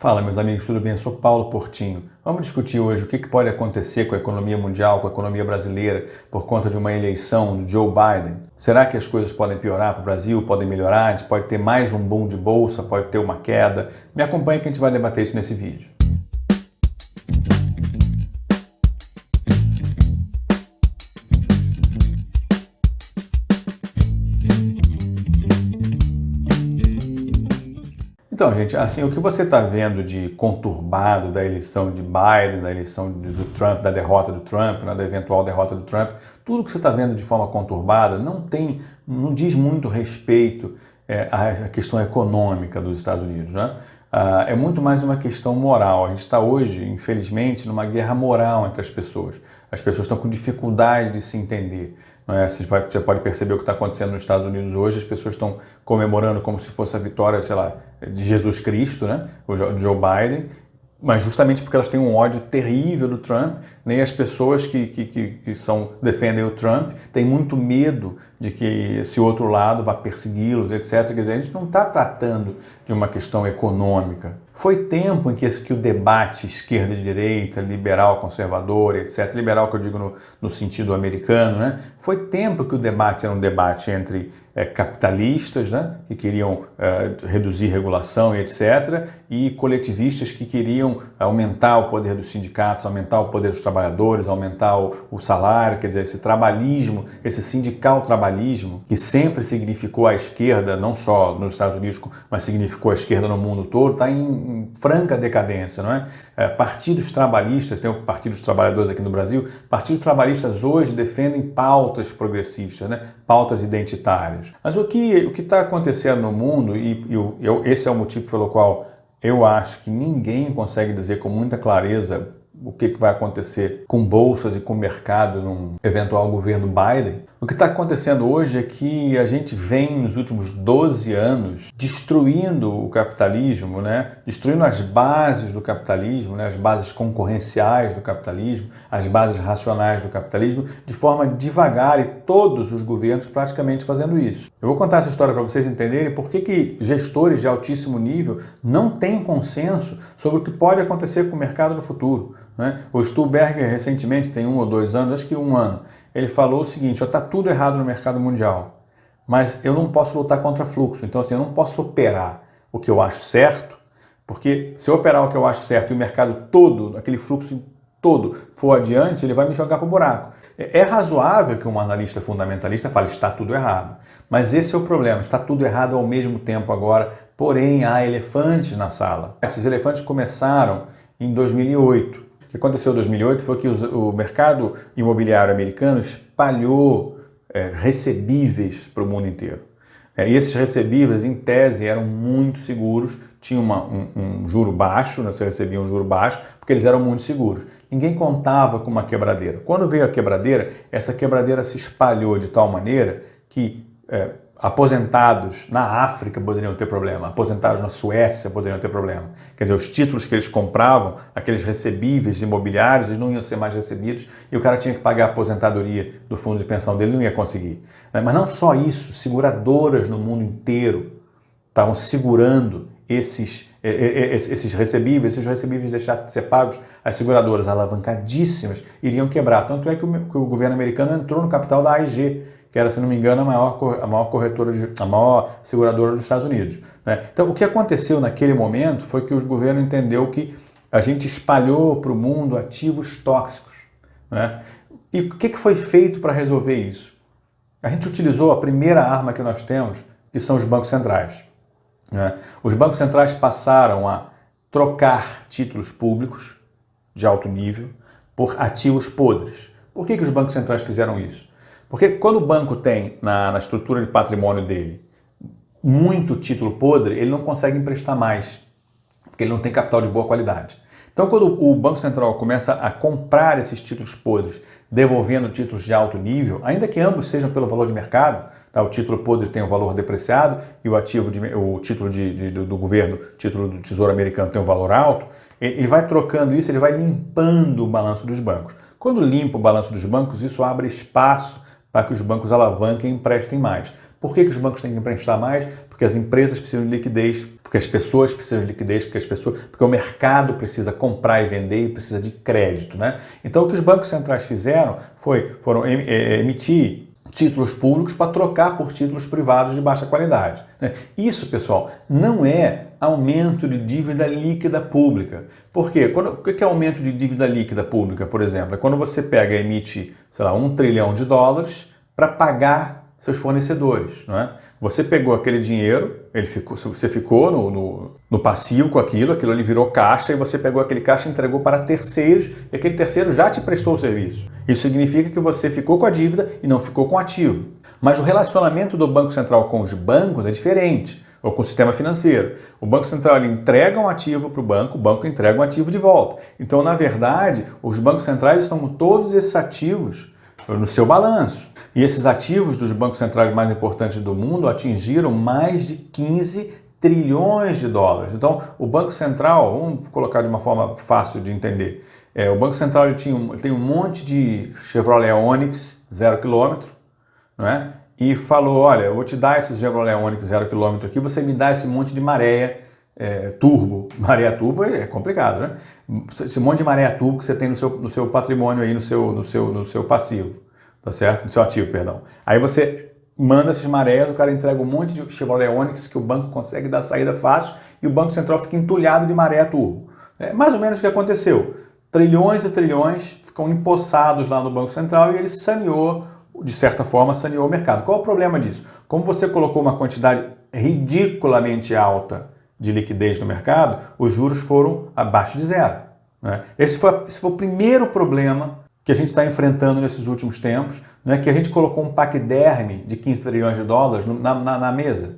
Fala, meus amigos, tudo bem? Eu sou Paulo Portinho. Vamos discutir hoje o que pode acontecer com a economia mundial, com a economia brasileira, por conta de uma eleição do Joe Biden. Será que as coisas podem piorar para o Brasil, podem melhorar? A gente pode ter mais um boom de bolsa, pode ter uma queda? Me acompanhe que a gente vai debater isso nesse vídeo. Então, gente, assim, o que você está vendo de conturbado da eleição de Biden, da eleição do Trump, da derrota do Trump, né, da eventual derrota do Trump, tudo que você está vendo de forma conturbada não diz muito respeito à questão econômica dos Estados Unidos, né? É muito mais uma questão moral. A gente está hoje, infelizmente, numa guerra moral entre as pessoas. As pessoas estão com dificuldade de se entender. Não é? Você pode perceber o que está acontecendo nos Estados Unidos hoje. As pessoas estão comemorando como se fosse a vitória, sei lá, de Jesus Cristo, né? O Joe Biden, mas justamente porque elas têm um ódio terrível do Trump, nem as pessoas que defendem o Trump têm muito medo de que esse outro lado vá persegui-los, etc. Quer dizer, a gente não está tratando de uma questão econômica. Foi tempo em que o debate esquerda e direita, liberal, conservador, etc., liberal que eu digo no sentido americano, né? Foi tempo que o debate era um debate entre capitalistas, né, que queriam reduzir regulação e etc., e coletivistas que queriam aumentar o poder dos sindicatos, aumentar o poder dos trabalhadores, aumentar o salário, quer dizer, esse trabalhismo, esse sindical trabalhismo, que sempre significou a esquerda, não só nos Estados Unidos, mas significou a esquerda no mundo todo, está em franca decadência, não é? Partidos trabalhistas, tem o Partido dos Trabalhadores aqui no Brasil, partidos trabalhistas hoje defendem pautas progressistas, né? Pautas identitárias. Mas o que está acontecendo no mundo, esse é o motivo pelo qual eu acho que ninguém consegue dizer com muita clareza o que vai acontecer com bolsas e com o mercado num eventual governo Biden. O que está acontecendo hoje é que a gente vem nos últimos 12 anos destruindo o capitalismo, né? Destruindo as bases do capitalismo, né? As bases concorrenciais do capitalismo, as bases racionais do capitalismo, de forma devagar, e todos os governos praticamente fazendo isso. Eu vou contar essa história para vocês entenderem por que gestores de altíssimo nível não têm consenso sobre o que pode acontecer com o mercado no futuro. O Stuhlberger, recentemente, tem 1 ou 2 anos, acho que 1 ano, ele falou o seguinte: está tudo errado no mercado mundial, mas eu não posso lutar contra fluxo. Então, assim, eu não posso operar o que eu acho certo, porque se eu operar o que eu acho certo e o mercado todo, aquele fluxo todo, for adiante, ele vai me jogar para o buraco. É razoável que um analista fundamentalista fale: está tudo errado. Mas esse é o problema, está tudo errado ao mesmo tempo agora, porém há elefantes na sala. Esses elefantes começaram em 2008. O que aconteceu em 2008 foi que o mercado imobiliário americano espalhou recebíveis para o mundo inteiro. E esses recebíveis, em tese, eram muito seguros, tinham um juro baixo, né? Você recebia um juro baixo, porque eles eram muito seguros. Ninguém contava com uma quebradeira. Quando veio a quebradeira, essa quebradeira se espalhou de tal maneira que aposentados na África poderiam ter problema, aposentados na Suécia poderiam ter problema. Quer dizer, os títulos que eles compravam, aqueles recebíveis imobiliários, eles não iam ser mais recebidos e o cara tinha que pagar a aposentadoria do fundo de pensão dele, não ia conseguir. Mas não só isso, seguradoras no mundo inteiro estavam segurando esses recebíveis. Se os recebíveis deixassem de ser pagos, as seguradoras alavancadíssimas iriam quebrar. Tanto é que o governo americano entrou no capital da AIG, que era, se não me engano, a maior seguradora dos Estados Unidos, né? Então, o que aconteceu naquele momento foi que o governo entendeu que a gente espalhou para o mundo ativos tóxicos, né? E o que foi feito para resolver isso? A gente utilizou a primeira arma que nós temos, que são os bancos centrais, né? Os bancos centrais passaram a trocar títulos públicos de alto nível por ativos podres. Por que os bancos centrais fizeram isso? Porque quando o banco tem na estrutura de patrimônio dele muito título podre, ele não consegue emprestar mais, porque ele não tem capital de boa qualidade. Então, quando o Banco Central começa a comprar esses títulos podres, devolvendo títulos de alto nível, ainda que ambos sejam pelo valor de mercado, tá? O título podre tem um valor depreciado e o título do governo, o título do Tesouro Americano tem um valor alto, ele vai trocando isso, ele vai limpando o balanço dos bancos. Quando limpa o balanço dos bancos, isso abre espaço para que os bancos alavanquem e emprestem mais. Por que os bancos têm que emprestar mais? Porque porque as empresas precisam de liquidez, porque as pessoas precisam de liquidez, porque o mercado precisa comprar e vender e precisa de crédito, né? Então o que os bancos centrais fizeram foram emitir títulos públicos para trocar por títulos privados de baixa qualidade. Isso, pessoal, não é aumento de dívida líquida pública. Por quê? O que é aumento de dívida líquida pública, por exemplo? É quando você pega e emite, sei lá, $1 trilhão para pagar seus fornecedores, não é? Você pegou aquele dinheiro, você ficou no passivo com aquilo ali virou caixa e você pegou aquele caixa e entregou para terceiros e aquele terceiro já te prestou o serviço. Isso significa que você ficou com a dívida e não ficou com o ativo. Mas o relacionamento do Banco Central com os bancos é diferente, ou com o sistema financeiro. O Banco Central ele entrega um ativo para o banco entrega um ativo de volta. Então, na verdade, os bancos centrais estão com todos esses ativos no seu balanço. E esses ativos dos bancos centrais mais importantes do mundo atingiram mais de 15 trilhões de dólares. Então, o Banco Central, vamos colocar de uma forma fácil de entender, o Banco Central ele tem um monte de Chevrolet Onix 0 km, não é? E falou, olha, eu vou te dar esse Chevrolet Onix 0 km aqui, você me dá esse monte de maré turbo. Maré turbo é complicado, né? Esse monte de maré turbo que você tem no seu patrimônio aí, no seu passivo, tá certo? No seu ativo, perdão. Aí você manda esses marés, o cara entrega um monte de Chevrolet Onix que o banco consegue dar saída fácil e o Banco Central fica entulhado de maré turbo. É mais ou menos o que aconteceu. Trilhões e trilhões ficam empossados lá no Banco Central e ele saneou, de certa forma, saneou o mercado. Qual é o problema disso? Como você colocou uma quantidade ridiculamente alta de liquidez no mercado, os juros foram abaixo de zero, né? Esse foi o primeiro problema que a gente está enfrentando nesses últimos tempos, né? Que a gente colocou um paquiderme de 15 trilhões de dólares na mesa,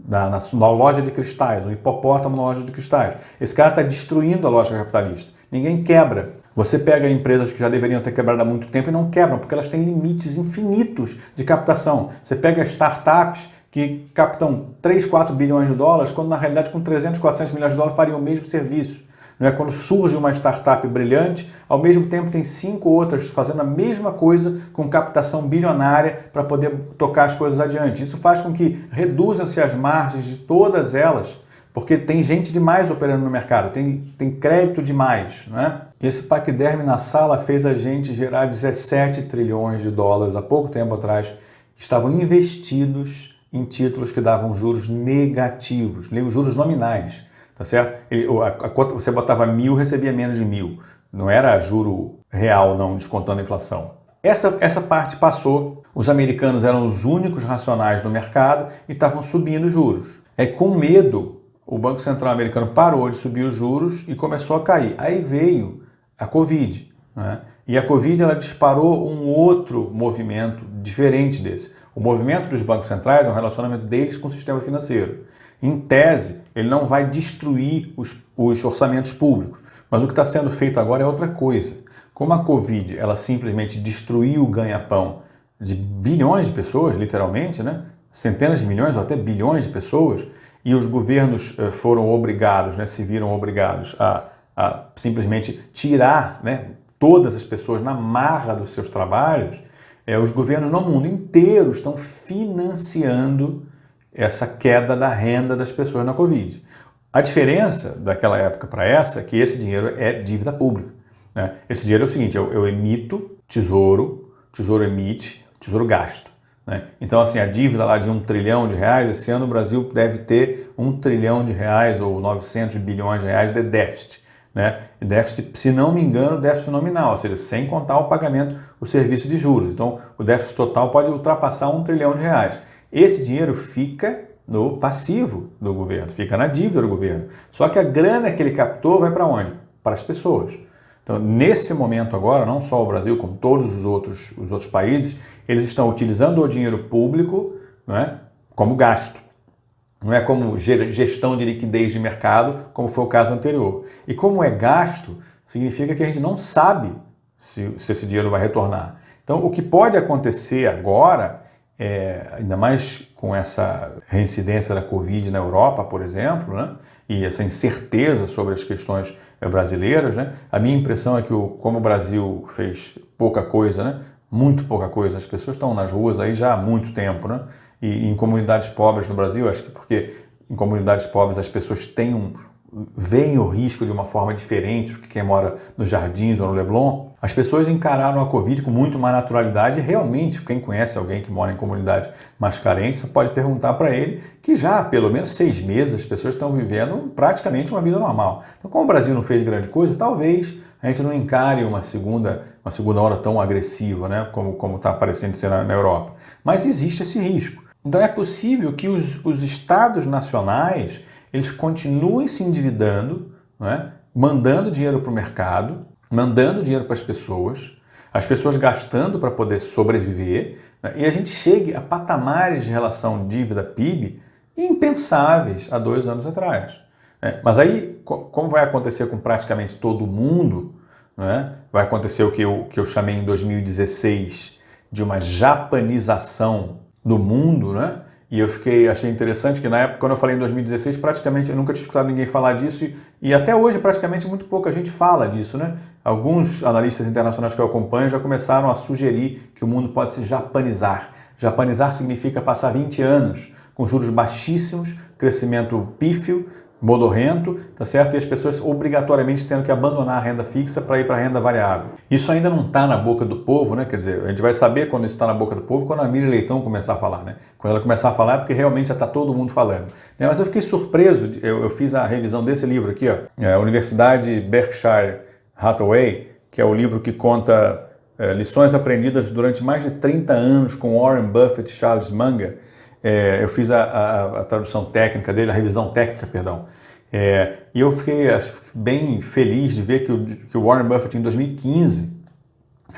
na loja de cristais, um hipopótamo na loja de cristais. Esse cara está destruindo a lógica capitalista. Ninguém quebra. Você pega empresas que já deveriam ter quebrado há muito tempo e não quebram, porque elas têm limites infinitos de captação. Você pega startups que captam 3, 4 bilhões de dólares, quando na realidade com 300, 400 milhões de dólares fariam o mesmo serviço. Não é? Quando surge uma startup brilhante, ao mesmo tempo tem 5 outras fazendo a mesma coisa com captação bilionária para poder tocar as coisas adiante. Isso faz com que reduzam-se as margens de todas elas, porque tem gente demais operando no mercado, tem crédito demais, né? Esse paquiderme na sala fez a gente gerar 17 trilhões de dólares há pouco tempo atrás, que estavam investidos em títulos que davam juros negativos, juros nominais, tá certo? Você botava 1.000, recebia menos de 1.000. Não era juro real, não, descontando a inflação. Essa parte passou, os americanos eram os únicos racionais no mercado e estavam subindo os juros. Com medo, o Banco Central americano parou de subir os juros e começou a cair. Aí veio a Covid, né? E a Covid ela disparou um outro movimento diferente desse. O movimento dos bancos centrais é um relacionamento deles com o sistema financeiro. Em tese, ele não vai destruir os orçamentos públicos, mas o que está sendo feito agora é outra coisa. Como a Covid ela simplesmente destruiu o ganha-pão de bilhões de pessoas, literalmente, né? Centenas de milhões ou até bilhões de pessoas, e os governos foram obrigados, né, se viram obrigados a simplesmente tirar, né, todas as pessoas na marra dos seus trabalhos, os governos no mundo inteiro estão financiando essa queda da renda das pessoas na Covid. A diferença daquela época para essa é que esse dinheiro é dívida pública, né? Esse dinheiro é o seguinte, eu emito tesouro emite, tesouro gasta, né? Então, assim, a dívida lá de R$1 trilhão, esse ano o Brasil deve ter R$1 trilhão ou 900 bilhões de reais de déficit, né? Déficit, se não me engano, déficit nominal, ou seja, sem contar o pagamento, o serviço de juros. Então, o déficit total pode ultrapassar R$1 trilhão. Esse dinheiro fica no passivo do governo, fica na dívida do governo. Só que a grana que ele captou vai para onde? Para as pessoas. Então, nesse momento agora, não só o Brasil, como todos os outros países, eles estão utilizando o dinheiro público, não é, como gasto. Não é como gestão de liquidez de mercado, como foi o caso anterior. E como é gasto, significa que a gente não sabe se esse dinheiro vai retornar. Então, o que pode acontecer agora, ainda mais com essa reincidência da Covid na Europa, por exemplo, né, e essa incerteza sobre as questões brasileiras, né, a minha impressão é que como o Brasil fez pouca coisa, né, muito pouca coisa, as pessoas estão nas ruas aí já há muito tempo, né, e em comunidades pobres no Brasil, acho que porque em comunidades pobres as pessoas veem o risco de uma forma diferente do que quem mora nos Jardins ou no Leblon, as pessoas encararam a Covid com muito mais naturalidade e realmente, quem conhece alguém que mora em comunidade mais carente, você pode perguntar para ele que já há pelo menos 6 meses as pessoas estão vivendo praticamente uma vida normal. Então, como o Brasil não fez grande coisa, talvez a gente não encare uma segunda onda tão agressiva, né, como está aparecendo ser na Europa. Mas existe esse risco. Então é possível que os estados nacionais eles continuem se endividando, né, mandando dinheiro para o mercado, mandando dinheiro para as pessoas gastando para poder sobreviver, né, e a gente chegue a patamares de relação dívida-PIB impensáveis há 2 anos atrás. Né? Mas aí, como vai acontecer com praticamente todo mundo, né, vai acontecer o que eu chamei em 2016 de uma japanização do mundo, né? E achei interessante que na época, quando eu falei em 2016, praticamente eu nunca tinha escutado ninguém falar disso e até hoje praticamente muito pouca gente fala disso, né? Alguns analistas internacionais que eu acompanho já começaram a sugerir que o mundo pode se japanizar. Japanizar significa passar 20 anos com juros baixíssimos, crescimento pífio, modorrento, tá certo? E as pessoas obrigatoriamente tendo que abandonar a renda fixa para ir para a renda variável. Isso ainda não está na boca do povo, né? Quer dizer, a gente vai saber quando isso está na boca do povo quando a Miriam Leitão começar a falar, né? Quando ela começar a falar é porque realmente já está todo mundo falando. Mas eu fiquei surpreso, eu fiz a revisão desse livro aqui, ó, a Universidade Berkshire Hathaway, que é o livro que conta lições aprendidas durante mais de 30 anos com Warren Buffett e Charles Munger. Eu fiz a tradução técnica dele, a revisão técnica, perdão. E eu fiquei bem feliz de ver que o Warren Buffett, em 2015,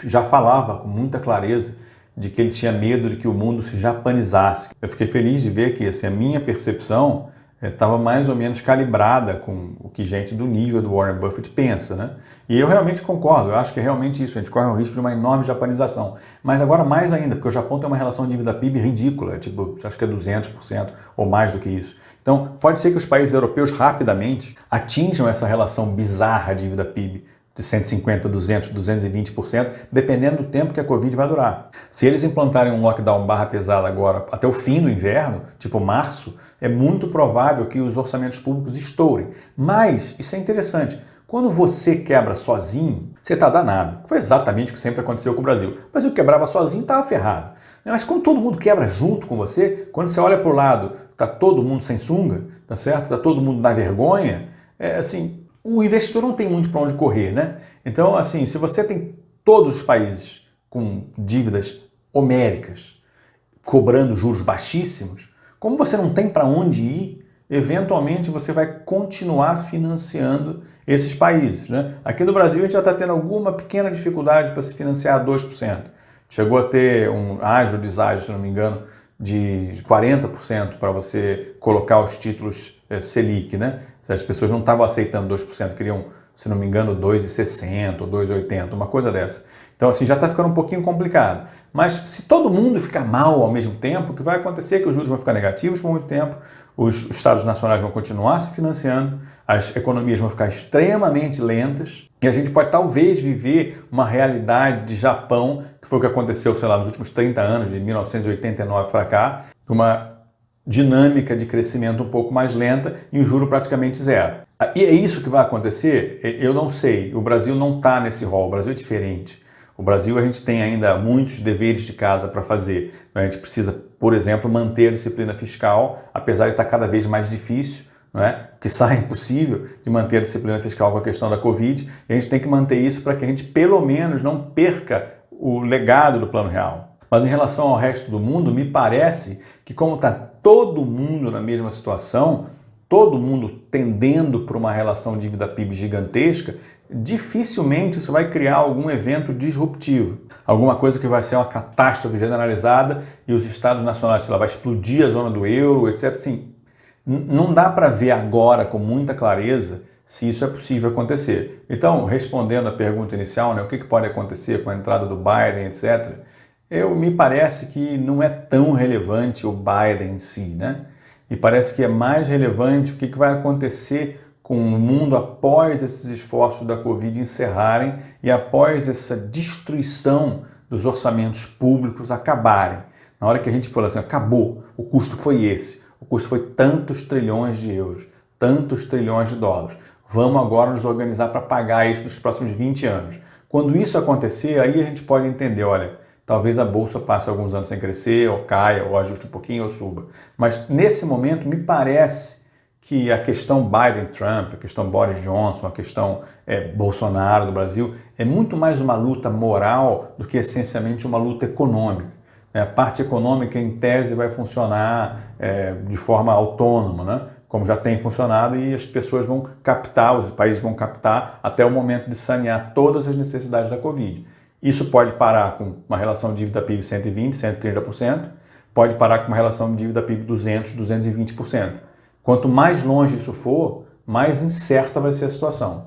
já falava com muita clareza de que ele tinha medo de que o mundo se japanizasse. Eu fiquei feliz de ver que assim, a minha percepção estava mais ou menos calibrada com o que gente do nível do Warren Buffett pensa, né? E eu realmente concordo, eu acho que é realmente isso, a gente corre o risco de uma enorme japanização. Mas agora mais ainda, porque o Japão tem uma relação dívida-PIB ridícula, tipo, acho que é 200% ou mais do que isso. Então, pode ser que os países europeus rapidamente atinjam essa relação bizarra dívida-PIB, de 150%, 200%, 220%, dependendo do tempo que a Covid vai durar. Se eles implantarem um lockdown barra pesada agora até o fim do inverno, tipo março, é muito provável que os orçamentos públicos estourem. Mas, isso é interessante, quando você quebra sozinho, você está danado. Foi exatamente o que sempre aconteceu com o Brasil. O Brasil quebrava sozinho, estava ferrado. Mas quando todo mundo quebra junto com você, quando você olha para o lado, está todo mundo sem sunga, tá certo? Está todo mundo na vergonha, assim... O investidor não tem muito para onde correr, né? Então, assim, se você tem todos os países com dívidas homéricas, cobrando juros baixíssimos, como você não tem para onde ir, eventualmente você vai continuar financiando esses países, né? Aqui no Brasil a gente já está tendo alguma pequena dificuldade para se financiar a 2%. Chegou a ter um ágio, deságio, se não me engano, de 40% para você colocar os títulos Selic, né? As pessoas não estavam aceitando 2%, queriam, se não me engano, 2,60% ou 2,80%, uma coisa dessa. Então, assim, já está ficando um pouquinho complicado. Mas se todo mundo ficar mal ao mesmo tempo, o que vai acontecer é que os juros vão ficar negativos por muito tempo, os estados nacionais vão continuar se financiando, as economias vão ficar extremamente lentas e a gente pode talvez viver uma realidade de Japão, que foi o que aconteceu, sei lá, nos últimos 30 anos, de 1989 para cá, uma dinâmica de crescimento um pouco mais lenta e um juro praticamente zero. E é isso que vai acontecer? Eu não sei. O Brasil não está nesse rol. O Brasil é diferente. O Brasil a gente tem ainda muitos deveres de casa para fazer. A gente precisa, por exemplo, manter a disciplina fiscal, apesar de estar cada vez mais difícil, não é? Quiçá é impossível de manter a disciplina fiscal com a questão da Covid, e a gente tem que manter isso para que a gente pelo menos não perca o legado do Plano Real. Mas em relação ao resto do mundo, me parece que como está todo mundo na mesma situação, todo mundo tendendo para uma relação dívida-PIB gigantesca, dificilmente isso vai criar algum evento disruptivo. Alguma coisa que vai ser uma catástrofe generalizada e os estados nacionais, sei lá, vai explodir a zona do euro, etc. Assim, não dá para ver agora com muita clareza se isso é possível acontecer. Então, respondendo à pergunta inicial, né, o que pode acontecer com a entrada do Biden, etc., me parece que não é tão relevante o Biden em si, né? E parece que é mais relevante o que vai acontecer com o mundo após esses esforços da Covid encerrarem e após essa destruição dos orçamentos públicos acabarem. Na hora que a gente falou assim, acabou, o custo foi esse, o custo foi tantos trilhões de euros, tantos trilhões de dólares. Vamos agora nos organizar para pagar isso nos próximos 20 anos. Quando isso acontecer, aí a gente pode entender, olha, talvez a bolsa passe alguns anos sem crescer, ou caia, ou ajuste um pouquinho, ou suba. Mas nesse momento, me parece que a questão Biden-Trump, a questão Boris Johnson, a questão Bolsonaro do Brasil, é muito mais uma luta moral do que essencialmente uma luta econômica. A parte econômica, em tese, vai funcionar de forma autônoma, né? Como já tem funcionado, e as pessoas vão captar, os países vão captar até o momento de sanear todas as necessidades da Covid. Isso pode parar com uma relação dívida-PIB 120%, 130%, pode parar com uma relação dívida-PIB 200%, 220%. Quanto mais longe isso for, mais incerta vai ser a situação.